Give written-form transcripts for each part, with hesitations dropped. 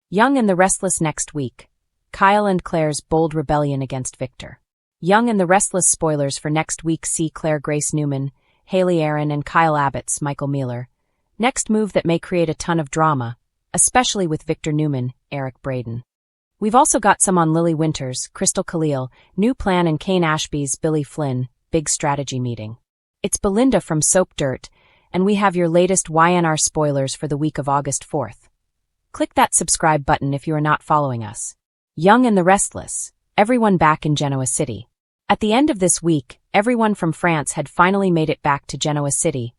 Young and the Restless next week. Kyle and Claire's bold rebellion against Victor. Young and the Restless spoilers for next week see Claire Grace Newman, Haley Aaron and Kyle Abbott's Michael Mealer. Next move that may create a ton of drama, especially with Victor Newman, Eric Braeden. We've also got some on Lily Winters, Crystal Khalil, New Plan and Kane Ashby's Billy Flynn, big strategy meeting. It's Belinda from Soap Dirt, and we have your latest YandR spoilers for the week of August 4th. Click that subscribe button if you are not following us. Young and the Restless, everyone back in Genoa City. At the end of this week, everyone from France had finally made it back to Genoa City,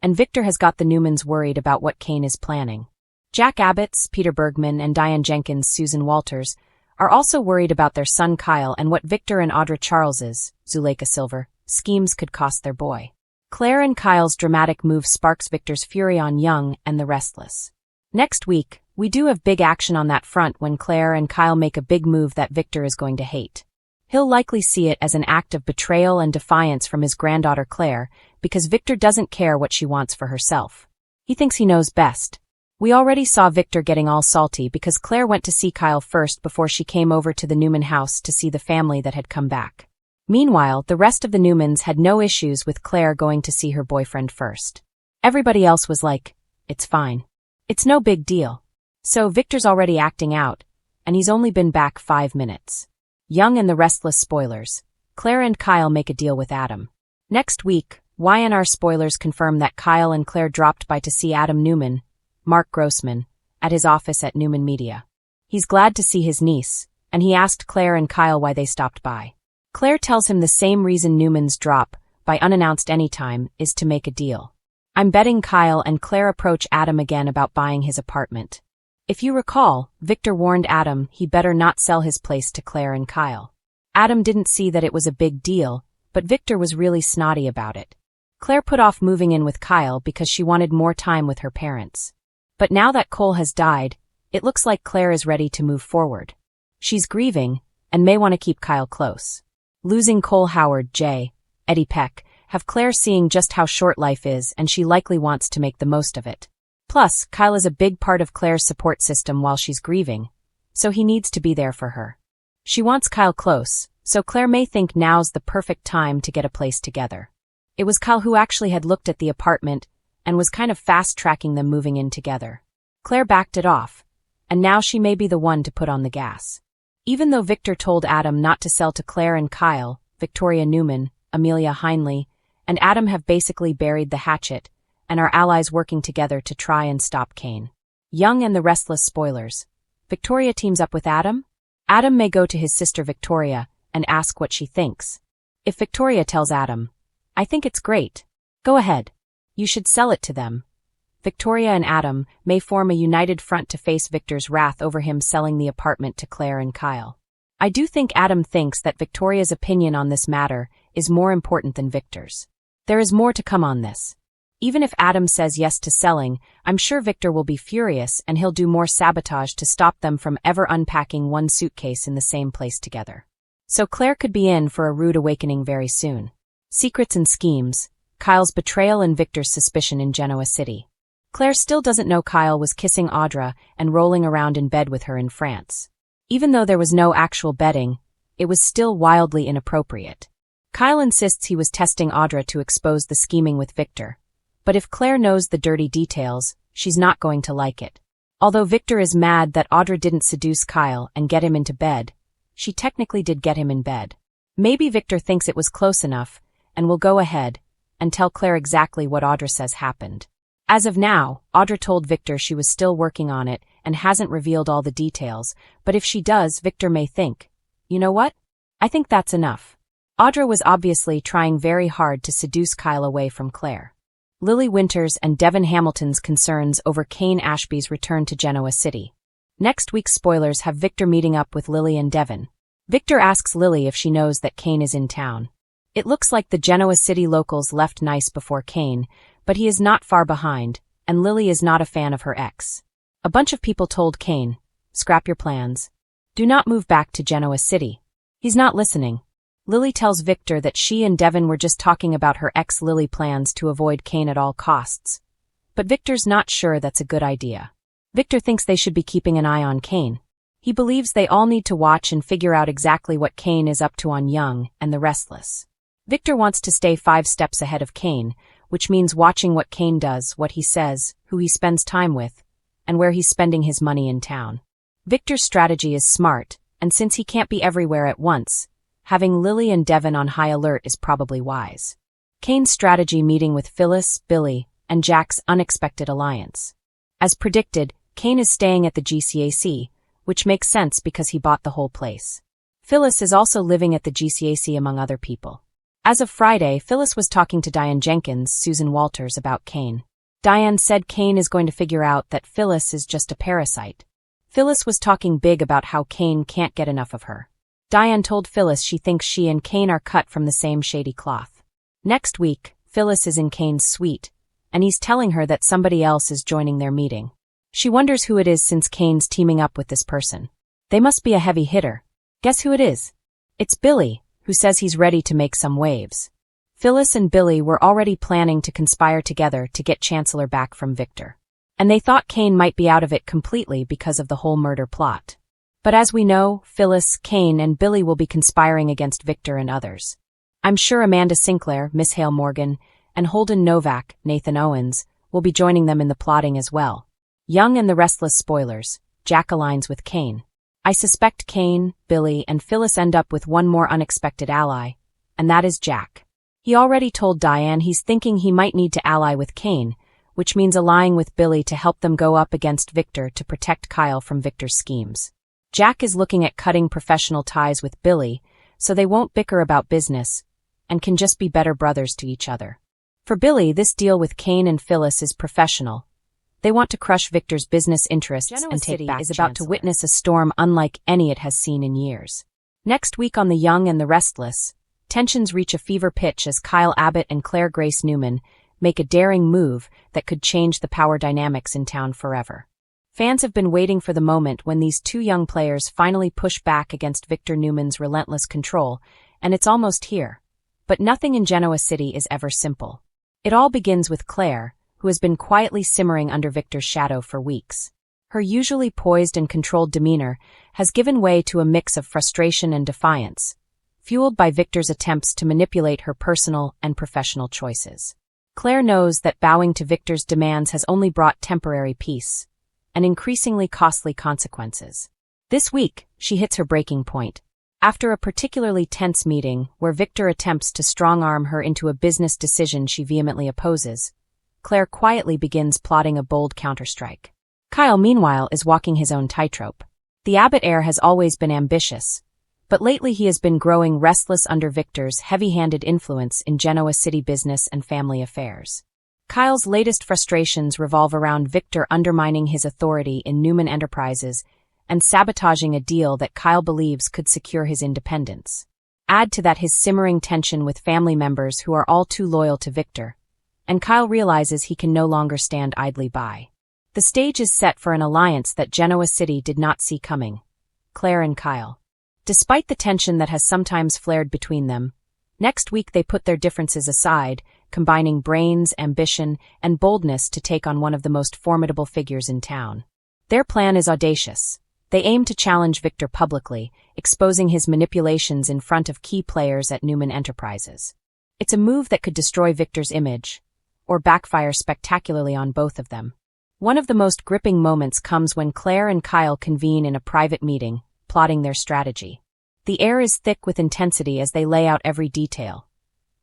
and Victor has got the Newmans worried about what Kane is planning. Jack Abbott's Peter Bergman and Diane Jenkins' Susan Walters are also worried about their son Kyle and what Victor and Audra Charles's, Zuleika Silver, schemes could cost their boy. Claire and Kyle's dramatic move sparks Victor's fury on Young and the Restless. Next week, we do have big action on that front when Claire and Kyle make a big move that Victor is going to hate. He'll likely see it as an act of betrayal and defiance from his granddaughter Claire because Victor doesn't care what she wants for herself. He thinks he knows best. We already saw Victor getting all salty because Claire went to see Kyle first before she came over to the Newman house to see the family that had come back. Meanwhile, the rest of the Newmans had no issues with Claire going to see her boyfriend first. Everybody else was like, it's fine. It's no big deal. So Victor's already acting out, and he's only been back 5 minutes. Young and the Restless spoilers. Claire and Kyle make a deal with Adam. Next week, YandR spoilers confirm that Kyle and Claire dropped by to see Adam Newman, Mark Grossman, at his office at Newman Media. He's glad to see his niece, and he asked Claire and Kyle why they stopped by. Claire tells him the same reason Newmans drop, by unannounced anytime, is to make a deal. I'm betting Kyle and Claire approach Adam again about buying his apartment. If you recall, Victor warned Adam he better not sell his place to Claire and Kyle. Adam didn't see that it was a big deal, but Victor was really snotty about it. Claire put off moving in with Kyle because she wanted more time with her parents. But now that Cole has died, it looks like Claire is ready to move forward. She's grieving, and may want to keep Kyle close. Losing Cole Howard, Jay, Eddie Peck, have Claire seeing just how short life is and she likely wants to make the most of it. Plus, Kyle is a big part of Claire's support system while she's grieving, so he needs to be there for her. She wants Kyle close, so Claire may think now's the perfect time to get a place together. It was Kyle who actually had looked at the apartment and was kind of fast-tracking them moving in together. Claire backed it off, and now she may be the one to put on the gas. Even though Victor told Adam not to sell to Claire and Kyle, Victoria Newman, Amelia Heinley, and Adam have basically buried the hatchet and are allies working together to try and stop Kane. Young and the Restless spoilers. Victoria teams up with Adam? Adam may go to his sister Victoria and ask what she thinks. If Victoria tells Adam, I think it's great. Go ahead. You should sell it to them. Victoria and Adam may form a united front to face Victor's wrath over him selling the apartment to Claire and Kyle. I do think Adam thinks that Victoria's opinion on this matter is more important than Victor's. There is more to come on this. Even if Adam says yes to selling, I'm sure Victor will be furious and he'll do more sabotage to stop them from ever unpacking one suitcase in the same place together. So Claire could be in for a rude awakening very soon. Secrets and schemes. Kyle's betrayal and Victor's suspicion in Genoa City. Claire still doesn't know Kyle was kissing Audra and rolling around in bed with her in France. Even though there was no actual bedding, it was still wildly inappropriate. Kyle insists he was testing Audra to expose the scheming with Victor. But if Claire knows the dirty details, she's not going to like it. Although Victor is mad that Audra didn't seduce Kyle and get him into bed, she technically did get him in bed. Maybe Victor thinks it was close enough and will go ahead and tell Claire exactly what Audra says happened. As of now, Audra told Victor she was still working on it and hasn't revealed all the details, but if she does, Victor may think, you know what? I think that's enough. Audra was obviously trying very hard to seduce Kyle away from Claire. Lily Winters and Devin Hamilton's concerns over Kane Ashby's return to Genoa City. Next week's spoilers have Victor meeting up with Lily and Devin. Victor asks Lily if she knows that Kane is in town. It looks like the Genoa City locals left nice before Kane, but he is not far behind, and Lily is not a fan of her ex. A bunch of people told Kane, scrap your plans. Do not move back to Genoa City. He's not listening. Lily tells Victor that she and Devin were just talking about her ex Lily plans to avoid Kane at all costs. But Victor's not sure that's a good idea. Victor thinks they should be keeping an eye on Kane. He believes they all need to watch and figure out exactly what Kane is up to on Young and the Restless. Victor wants to stay 5 steps ahead of Kane, which means watching what Kane does, what he says, who he spends time with, and where he's spending his money in town. Victor's strategy is smart, and since he can't be everywhere at once, having Lily and Devon on high alert is probably wise. Kane's strategy meeting with Phyllis, Billy, and Jack's unexpected alliance. As predicted, Kane is staying at the GCAC, which makes sense because he bought the whole place. Phyllis is also living at the GCAC among other people. As of Friday, Phyllis was talking to Diane Jenkins, Susan Walters, about Kane. Diane said Kane is going to figure out that Phyllis is just a parasite. Phyllis was talking big about how Kane can't get enough of her. Diane told Phyllis she thinks she and Kane are cut from the same shady cloth. Next week, Phyllis is in Kane's suite, and he's telling her that somebody else is joining their meeting. She wonders who it is since Kane's teaming up with this person. They must be a heavy hitter. Guess who it is? It's Billy, who says he's ready to make some waves. Phyllis and Billy were already planning to conspire together to get Chancellor back from Victor. And they thought Kane might be out of it completely because of the whole murder plot. But as we know, Phyllis, Kane, and Billy will be conspiring against Victor and others. I'm sure Amanda Sinclair, Miss Hale Morgan, and Holden Novak, Nathan Owens, will be joining them in the plotting as well. Young and the Restless spoilers, Jack aligns with Kane. I suspect Kane, Billy, and Phyllis end up with one more unexpected ally, and that is Jack. He already told Diane he's thinking he might need to ally with Kane, which means allying with Billy to help them go up against Victor to protect Kyle from Victor's schemes. Jack is looking at cutting professional ties with Billy, so they won't bicker about business, and can just be better brothers to each other. For Billy, this deal with Kane and Phyllis is professional. They want to crush Victor's business interests and take back. Is about to witness a storm unlike any it has seen in years. Next week on The Young and the Restless, tensions reach a fever pitch as Kyle Abbott and Claire Grace Newman make a daring move that could change the power dynamics in town forever. Fans have been waiting for the moment when these two young players finally push back against Victor Newman's relentless control, and it's almost here. But nothing in Genoa City is ever simple. It all begins with Claire, who has been quietly simmering under Victor's shadow for weeks. Her usually poised and controlled demeanor has given way to a mix of frustration and defiance, fueled by Victor's attempts to manipulate her personal and professional choices. Claire knows that bowing to Victor's demands has only brought temporary peace and increasingly costly consequences. This week, she hits her breaking point. After a particularly tense meeting where Victor attempts to strong-arm her into a business decision she vehemently opposes, Claire quietly begins plotting a bold counterstrike. Kyle, meanwhile, is walking his own tightrope. The Abbott heir has always been ambitious, but lately he has been growing restless under Victor's heavy-handed influence in Genoa City business and family affairs. Kyle's latest frustrations revolve around Victor undermining his authority in Newman Enterprises and sabotaging a deal that Kyle believes could secure his independence. Add to that his simmering tension with family members who are all too loyal to Victor, and Kyle realizes he can no longer stand idly by. The stage is set for an alliance that Genoa City did not see coming. Claire and Kyle. Despite the tension that has sometimes flared between them, next week they put their differences aside, combining brains, ambition, and boldness to take on one of the most formidable figures in town. Their plan is audacious. They aim to challenge Victor publicly, exposing his manipulations in front of key players at Newman Enterprises. It's a move that could destroy Victor's image, or backfire spectacularly on both of them. One of the most gripping moments comes when Claire and Kyle convene in a private meeting, plotting their strategy. The air is thick with intensity as they lay out every detail.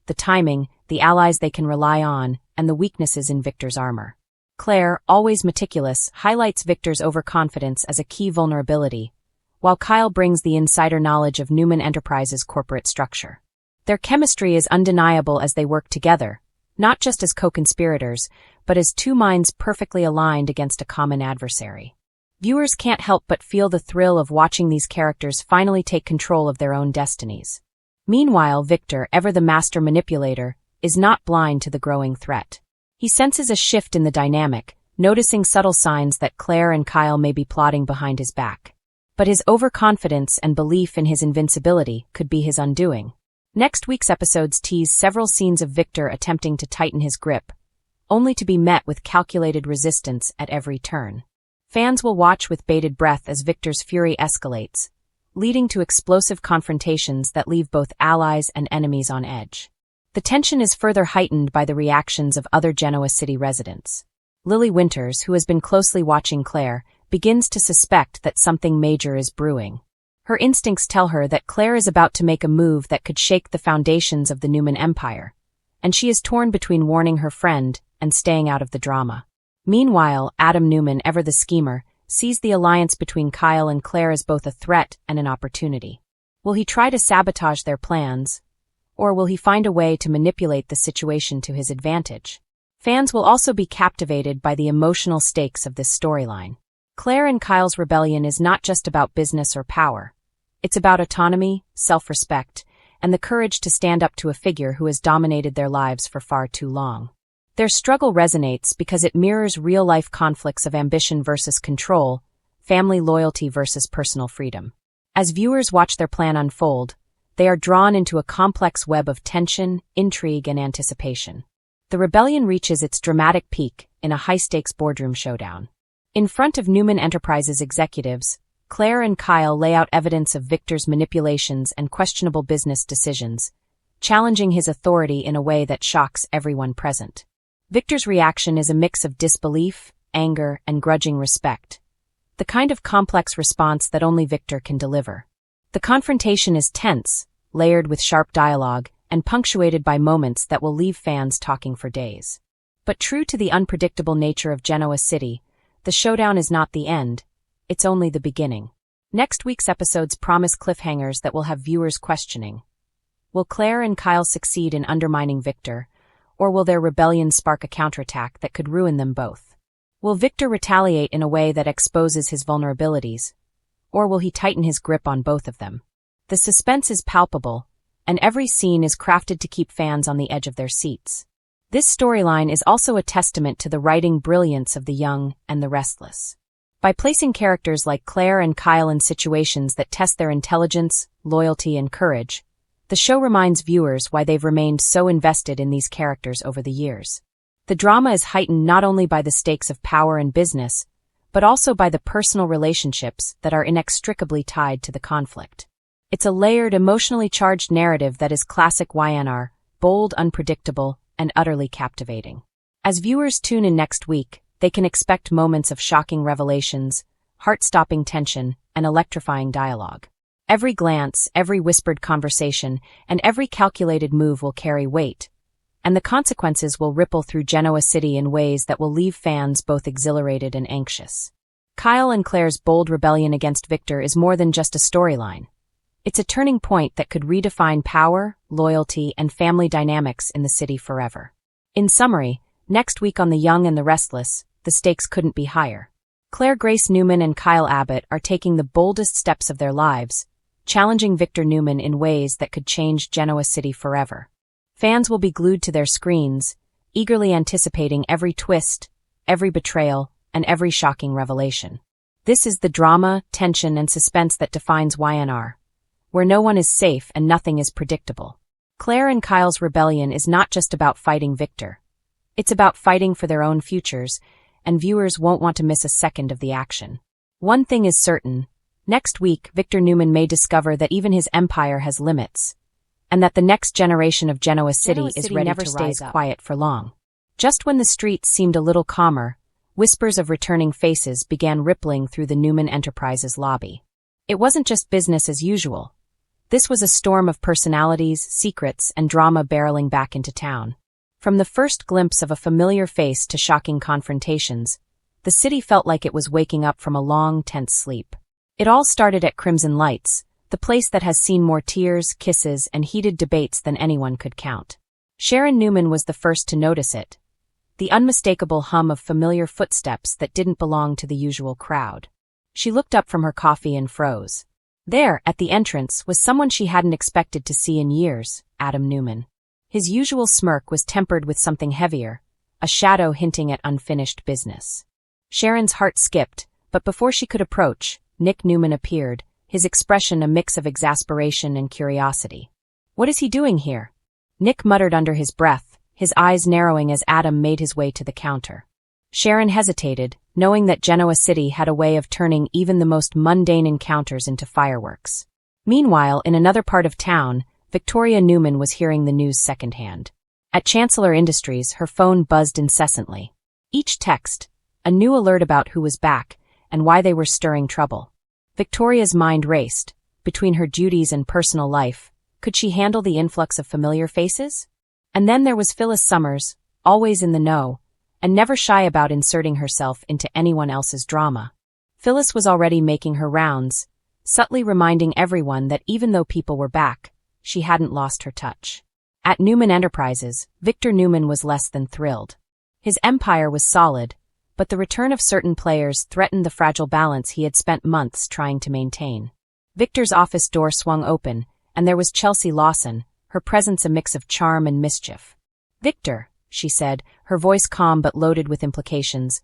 The timing, the allies they can rely on, and the weaknesses in Victor's armor. Claire, always meticulous, highlights Victor's overconfidence as a key vulnerability, while Kyle brings the insider knowledge of Newman Enterprises' corporate structure. Their chemistry is undeniable as they work together, not just as co-conspirators, but as two minds perfectly aligned against a common adversary. Viewers can't help but feel the thrill of watching these characters finally take control of their own destinies. Meanwhile, Victor, ever the master manipulator, is not blind to the growing threat. He senses a shift in the dynamic, noticing subtle signs that Claire and Kyle may be plotting behind his back. But his overconfidence and belief in his invincibility could be his undoing. Next week's episodes tease several scenes of Victor attempting to tighten his grip, only to be met with calculated resistance at every turn. Fans will watch with bated breath as Victor's fury escalates, leading to explosive confrontations that leave both allies and enemies on edge. The tension is further heightened by the reactions of other Genoa City residents. Lily Winters, who has been closely watching Claire, begins to suspect that something major is brewing. Her instincts tell her that Claire is about to make a move that could shake the foundations of the Newman Empire, and she is torn between warning her friend and staying out of the drama. Meanwhile, Adam Newman, ever the schemer, sees the alliance between Kyle and Claire as both a threat and an opportunity. Will he try to sabotage their plans, or will he find a way to manipulate the situation to his advantage? Fans will also be captivated by the emotional stakes of this storyline. Claire and Kyle's rebellion is not just about business or power. It's about autonomy, self-respect, and the courage to stand up to a figure who has dominated their lives for far too long. Their struggle resonates because it mirrors real-life conflicts of ambition versus control, family loyalty versus personal freedom. As viewers watch their plan unfold, they are drawn into a complex web of tension, intrigue, and anticipation. The rebellion reaches its dramatic peak in a high-stakes boardroom showdown. In front of Newman Enterprises executives, Claire and Kyle lay out evidence of Victor's manipulations and questionable business decisions, challenging his authority in a way that shocks everyone present. Victor's reaction is a mix of disbelief, anger, and grudging respect, the kind of complex response that only Victor can deliver. The confrontation is tense, layered with sharp dialogue, and punctuated by moments that will leave fans talking for days. But true to the unpredictable nature of Genoa City, the showdown is not the end, it's only the beginning. Next week's episodes promise cliffhangers that will have viewers questioning. Will Claire and Kyle succeed in undermining Victor, or will their rebellion spark a counterattack that could ruin them both? Will Victor retaliate in a way that exposes his vulnerabilities, or will he tighten his grip on both of them? The suspense is palpable, and every scene is crafted to keep fans on the edge of their seats. This storyline is also a testament to the writing brilliance of the young and the restless. By placing characters like Claire and Kyle in situations that test their intelligence, loyalty, and courage, the show reminds viewers why they've remained so invested in these characters over the years. The drama is heightened not only by the stakes of power and business, but also by the personal relationships that are inextricably tied to the conflict. It's a layered, emotionally charged narrative that is classic YandR, bold, unpredictable, and utterly captivating. As viewers tune in next week, they can expect moments of shocking revelations, heart-stopping tension, and electrifying dialogue. Every glance, every whispered conversation, and every calculated move will carry weight, and the consequences will ripple through Genoa City in ways that will leave fans both exhilarated and anxious. Kyle and Claire's bold rebellion against Victor is more than just a storyline. It's a turning point that could redefine power, loyalty, and family dynamics in the city forever. In summary, next week on The Young and the Restless, the stakes couldn't be higher. Claire Grace Newman and Kyle Abbott are taking the boldest steps of their lives, challenging Victor Newman in ways that could change Genoa City forever. Fans will be glued to their screens, eagerly anticipating every twist, every betrayal, and every shocking revelation. This is the drama, tension, and suspense that defines YandR, where no one is safe and nothing is predictable. Claire and Kyle's rebellion is not just about fighting Victor. It's about fighting for their own futures, and viewers won't want to miss a second of the action. One thing is certain. Next week, Victor Newman may discover that even his empire has limits, and that the next generation of Genoa City is ready to rise quiet for long. Just when the streets seemed a little calmer, whispers of returning faces began rippling through the Newman Enterprises lobby. It wasn't just business as usual. This was a storm of personalities, secrets, and drama barreling back into town. From the first glimpse of a familiar face to shocking confrontations, the city felt like it was waking up from a long, tense sleep. It all started at Crimson Lights, the place that has seen more tears, kisses, and heated debates than anyone could count. Sharon Newman was the first to notice it, the unmistakable hum of familiar footsteps that didn't belong to the usual crowd. She looked up from her coffee and froze. There, at the entrance, was someone she hadn't expected to see in years, Adam Newman. His usual smirk was tempered with something heavier, a shadow hinting at unfinished business. Sharon's heart skipped, but before she could approach, Nick Newman appeared, his expression a mix of exasperation and curiosity. "What is he doing here?" Nick muttered under his breath, his eyes narrowing as Adam made his way to the counter. Sharon hesitated, knowing that Genoa City had a way of turning even the most mundane encounters into fireworks. Meanwhile, in another part of town, Victoria Newman was hearing the news secondhand. At Chancellor Industries, her phone buzzed incessantly. Each text, a new alert about who was back and why they were stirring trouble. Victoria's mind raced. Between her duties and personal life, could she handle the influx of familiar faces? And then there was Phyllis Summers, always in the know, and never shy about inserting herself into anyone else's drama. Phyllis was already making her rounds, subtly reminding everyone that even though people were back, she hadn't lost her touch. At Newman Enterprises, Victor Newman was less than thrilled. His empire was solid, but the return of certain players threatened the fragile balance he had spent months trying to maintain. Victor's office door swung open, and there was Chelsea Lawson, her presence a mix of charm and mischief. "Victor," she said, her voice calm but loaded with implications.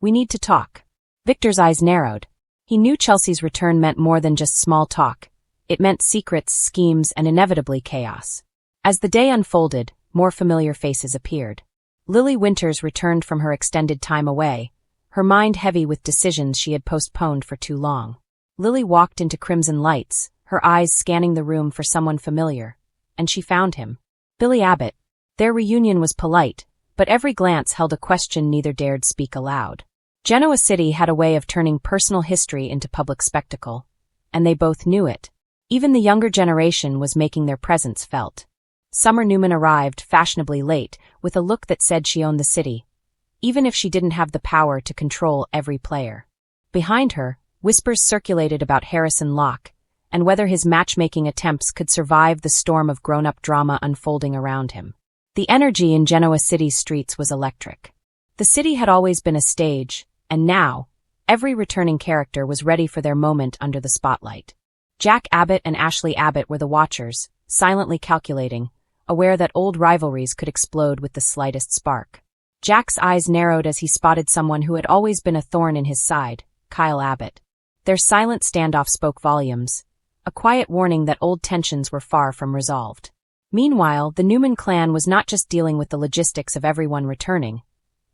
"We need to talk." Victor's eyes narrowed. He knew Chelsea's return meant more than just small talk. It meant secrets, schemes, and inevitably chaos. As the day unfolded, more familiar faces appeared. Lily Winters returned from her extended time away, her mind heavy with decisions she had postponed for too long. Lily walked into Crimson Lights, her eyes scanning the room for someone familiar, and she found him. Billy Abbott. Their reunion was polite, but every glance held a question neither dared speak aloud. Genoa City had a way of turning personal history into public spectacle, and they both knew it. Even the younger generation was making their presence felt. Summer Newman arrived fashionably late, with a look that said she owned the city, even if she didn't have the power to control every player. Behind her, whispers circulated about Harrison Locke, and whether his matchmaking attempts could survive the storm of grown-up drama unfolding around him. The energy in Genoa City's streets was electric. The city had always been a stage, and now, every returning character was ready for their moment under the spotlight. Jack Abbott and Ashley Abbott were the watchers, silently calculating, aware that old rivalries could explode with the slightest spark. Jack's eyes narrowed as he spotted someone who had always been a thorn in his side, Kyle Abbott. Their silent standoff spoke volumes, a quiet warning that old tensions were far from resolved. Meanwhile, the Newman clan was not just dealing with the logistics of everyone returning.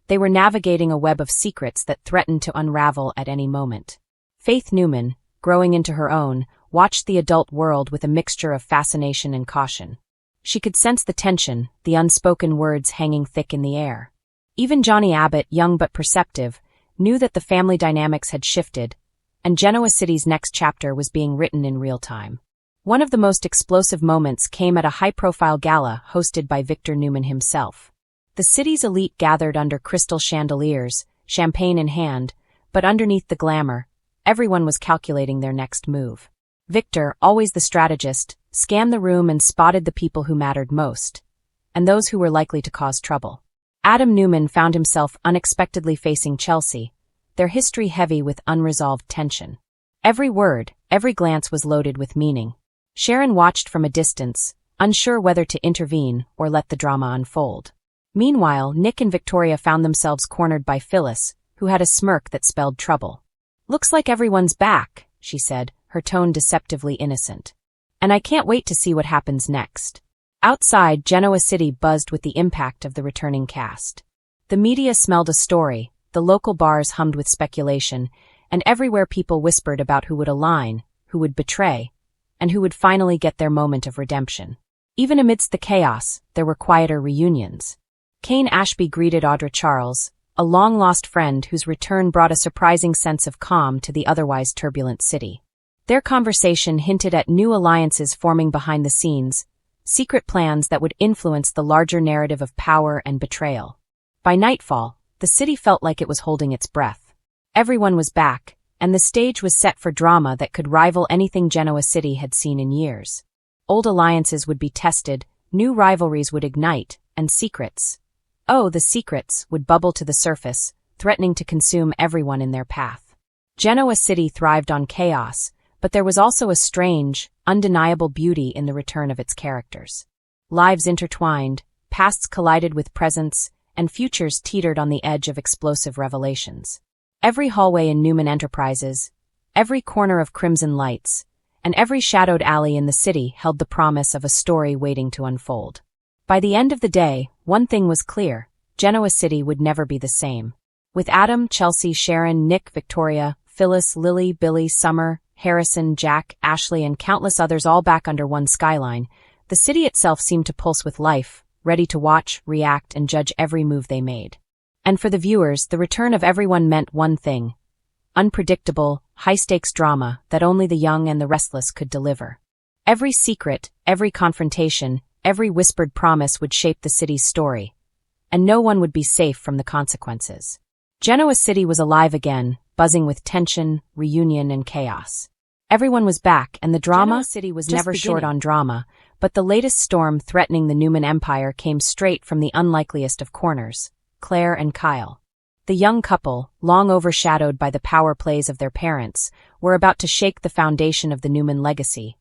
They were navigating a web of secrets that threatened to unravel at any moment. Faith Newman, growing into her own, watched the adult world with a mixture of fascination and caution. She could sense the tension, the unspoken words hanging thick in the air. Even Johnny Abbott, young but perceptive, knew that the family dynamics had shifted, and Genoa City's next chapter was being written in real time. One of the most explosive moments came at a high-profile gala hosted by Victor Newman himself. The city's elite gathered under crystal chandeliers, champagne in hand, but underneath the glamour, everyone was calculating their next move. Victor, always the strategist, scanned the room and spotted the people who mattered most, and those who were likely to cause trouble. Adam Newman found himself unexpectedly facing Chelsea, their history heavy with unresolved tension. Every word, every glance was loaded with meaning. Sharon watched from a distance, unsure whether to intervene or let the drama unfold. Meanwhile, Nick and Victoria found themselves cornered by Phyllis, who had a smirk that spelled trouble. "Looks like everyone's back," she said, her tone deceptively innocent. "And I can't wait to see what happens next." Outside, Genoa City buzzed with the impact of the returning cast. The media smelled a story, the local bars hummed with speculation, and everywhere people whispered about who would align, who would betray, and who would finally get their moment of redemption. Even amidst the chaos, there were quieter reunions. Kane Ashby greeted Audra Charles, a long-lost friend whose return brought a surprising sense of calm to the otherwise turbulent city. Their conversation hinted at new alliances forming behind the scenes, secret plans that would influence the larger narrative of power and betrayal. By nightfall, the city felt like it was holding its breath. Everyone was back, and the stage was set for drama that could rival anything Genoa City had seen in years. Old alliances would be tested, new rivalries would ignite, and secrets, the secrets, would bubble to the surface, threatening to consume everyone in their path. Genoa City thrived on chaos, but there was also a strange, undeniable beauty in the return of its characters. Lives intertwined, pasts collided with presents, and futures teetered on the edge of explosive revelations. Every hallway in Newman Enterprises, every corner of Crimson Lights, and every shadowed alley in the city held the promise of a story waiting to unfold. By the end of the day, one thing was clear: Genoa City would never be the same. With Adam, Chelsea, Sharon, Nick, Victoria, Phyllis, Lily, Billy, Summer, Harrison, Jack, Ashley, and countless others all back under one skyline, the city itself seemed to pulse with life, ready to watch, react, and judge every move they made. And for the viewers, the return of everyone meant one thing: unpredictable, high-stakes drama that only the young and the restless could deliver. Every secret, every confrontation, every whispered promise would shape the city's story, and no one would be safe from the consequences. Genoa City was alive again, buzzing with tension, reunion, and chaos. Everyone was back, and the drama Genoa City was never short on drama, but the latest storm threatening the Newman Empire came straight from the unlikeliest of corners: Claire and Kyle. The young couple, long overshadowed by the power plays of their parents, were about to shake the foundation of the Newman legacy.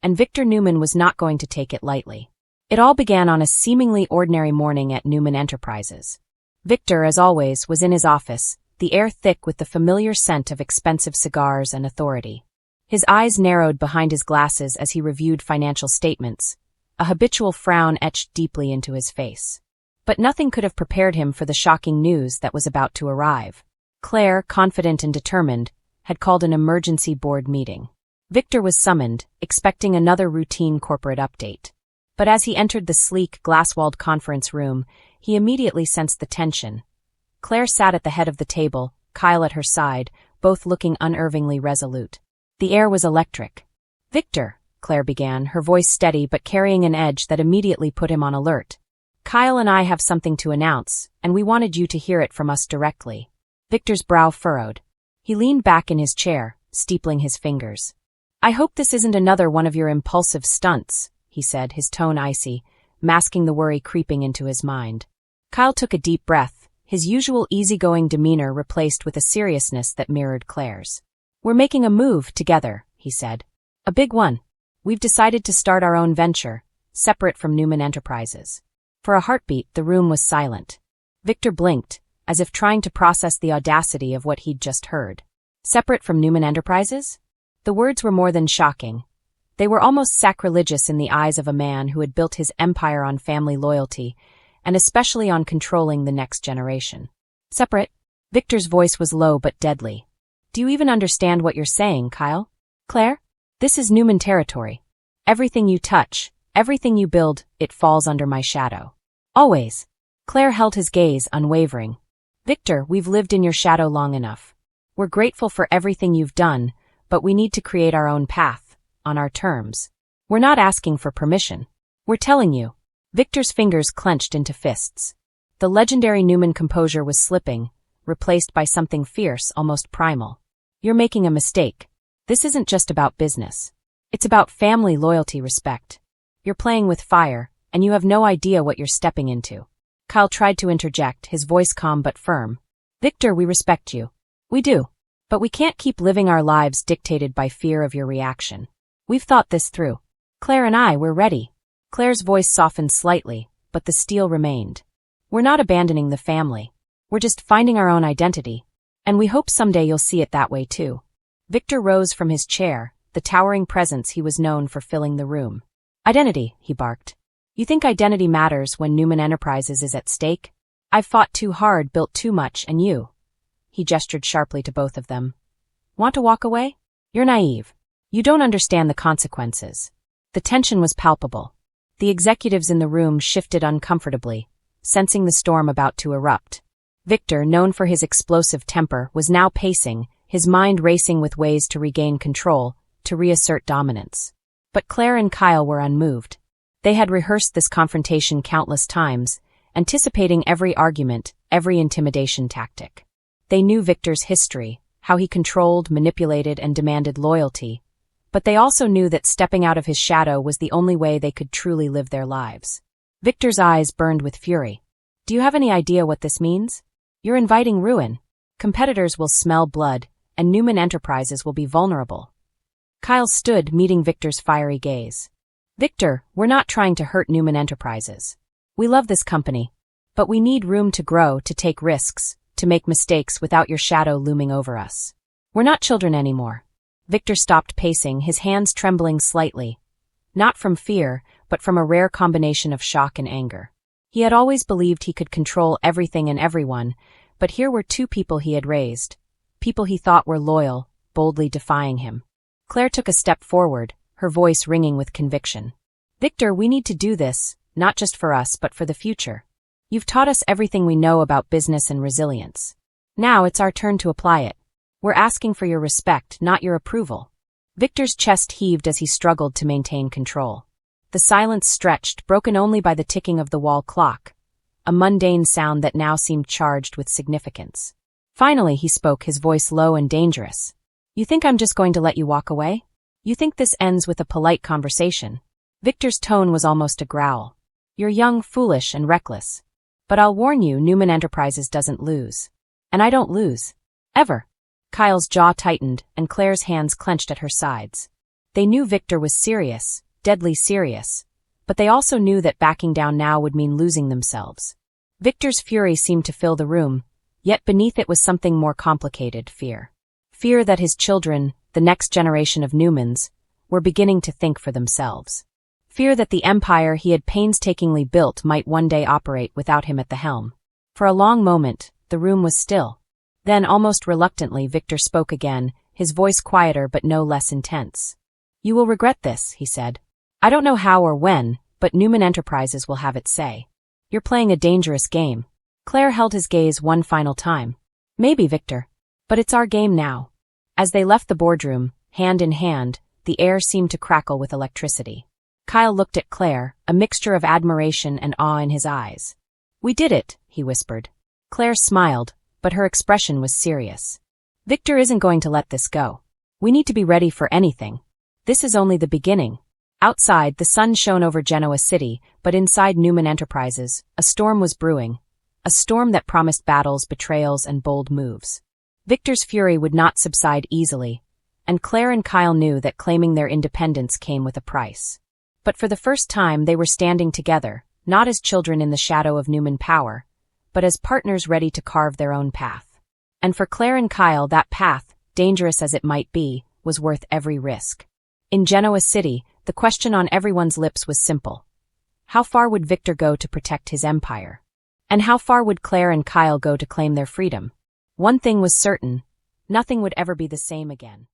And Victor Newman was not going to take it lightly. It all began on a seemingly ordinary morning at Newman Enterprises. Victor, as always, was in his office, the air thick with the familiar scent of expensive cigars and authority. His eyes narrowed behind his glasses as he reviewed financial statements, a habitual frown etched deeply into his face. But nothing could have prepared him for the shocking news that was about to arrive. Claire, confident and determined, had called an emergency board meeting. Victor was summoned, expecting another routine corporate update. But as he entered the sleek, glass-walled conference room, he immediately sensed the tension. Claire sat at the head of the table, Kyle at her side, both looking unervingly resolute. The air was electric. "Victor," Claire began, her voice steady but carrying an edge that immediately put him on alert. "Kyle and I have something to announce, and we wanted you to hear it from us directly." Victor's brow furrowed. He leaned back in his chair, steepling his fingers. "I hope this isn't another one of your impulsive stunts," he said, his tone icy, masking the worry creeping into his mind. Kyle took a deep breath, his usual easygoing demeanor replaced with a seriousness that mirrored Claire's. "We're making a move together," he said. "A big one. We've decided to start our own venture, separate from Newman Enterprises." For a heartbeat, the room was silent. Victor blinked, as if trying to process the audacity of what he'd just heard. Separate from Newman Enterprises? The words were more than shocking. They were almost sacrilegious in the eyes of a man who had built his empire on family loyalty, and especially on controlling the next generation. "Separate?" Victor's voice was low but deadly. "Do you even understand what you're saying, Kyle? Claire? This is Newman territory. Everything you touch, everything you build, it falls under my shadow. Always." Claire held his gaze, unwavering. "Victor, we've lived in your shadow long enough. We're grateful for everything you've done, but we need to create our own path, on our terms. We're not asking for permission. We're telling you." Victor's fingers clenched into fists. The legendary Newman composure was slipping, replaced by something fierce, almost primal. "You're making a mistake. This isn't just about business. It's about family loyalty, respect. You're playing with fire, and you have no idea what you're stepping into." Kyle tried to interject, his voice calm but firm. "Victor, we respect you. We do. But we can't keep living our lives dictated by fear of your reaction. We've thought this through. Claire and we're ready." Claire's voice softened slightly, but the steel remained. "We're not abandoning the family. We're just finding our own identity. And we hope someday you'll see it that way too." Victor rose from his chair, the towering presence he was known for filling the room. "Identity," he barked. "You think identity matters when Newman Enterprises is at stake? I've fought too hard, built too much, and you—" he gestured sharply to both of them. "Want to walk away? You're naive. You don't understand the consequences." The tension was palpable. The executives in the room shifted uncomfortably, sensing the storm about to erupt. Victor, known for his explosive temper, was now pacing, his mind racing with ways to regain control, to reassert dominance. But Claire and Kyle were unmoved. They had rehearsed this confrontation countless times, anticipating every argument, every intimidation tactic. They knew Victor's history, how he controlled, manipulated, and demanded loyalty. But they also knew that stepping out of his shadow was the only way they could truly live their lives. Victor's eyes burned with fury. "Do you have any idea what this means? You're inviting ruin. Competitors will smell blood, and Newman Enterprises will be vulnerable." Kyle stood, meeting Victor's fiery gaze. "Victor, we're not trying to hurt Newman Enterprises. We love this company. But we need room to grow, to take risks, to make mistakes without your shadow looming over us. We're not children anymore." Victor stopped pacing, his hands trembling slightly. Not from fear, but from a rare combination of shock and anger. He had always believed he could control everything and everyone, But here were two people he had raised, people he thought were loyal, boldly defying him. Claire took a step forward, her voice ringing with conviction. "Victor, we need to do this, not just for us but for the future. You've taught us everything we know about business and resilience. Now it's our turn to apply it. We're asking for your respect, not your approval." Victor's chest heaved as he struggled to maintain control. The silence stretched, broken only by the ticking of the wall clock, a mundane sound that now seemed charged with significance. Finally he spoke, his voice low and dangerous. "You think I'm just going to let you walk away? You think this ends with a polite conversation?" Victor's tone was almost a growl. "You're young, foolish, and reckless. But I'll warn you, Newman Enterprises doesn't lose. And I don't lose. Ever." Kyle's jaw tightened, and Claire's hands clenched at her sides. They knew Victor was serious, deadly serious, but they also knew that backing down now would mean losing themselves. Victor's fury seemed to fill the room, yet beneath it was something more complicated: fear. Fear that his children, the next generation of Newmans, were beginning to think for themselves. Fear that the empire he had painstakingly built might one day operate without him at the helm. For a long moment, the room was still. Then, almost reluctantly, Victor spoke again, his voice quieter but no less intense. "You will regret this," he said. "I don't know how or when, but Newman Enterprises will have its say. You're playing a dangerous game." Claire held his gaze one final time. "Maybe, Victor. But it's our game now." As they left the boardroom, hand in hand, the air seemed to crackle with electricity. Kyle looked at Claire, a mixture of admiration and awe in his eyes. "We did it," he whispered. Claire smiled, but her expression was serious. "Victor isn't going to let this go. We need to be ready for anything. This is only the beginning." Outside, the sun shone over Genoa City, but inside Newman Enterprises, a storm was brewing. A storm that promised battles, betrayals, and bold moves. Victor's fury would not subside easily, and Claire and Kyle knew that claiming their independence came with a price. But for the first time they were standing together, not as children in the shadow of Newman power, but as partners ready to carve their own path. And for Claire and Kyle, that path, dangerous as it might be, was worth every risk. In Genoa City, the question on everyone's lips was simple. How far would Victor go to protect his empire? And how far would Claire and Kyle go to claim their freedom? One thing was certain: nothing would ever be the same again.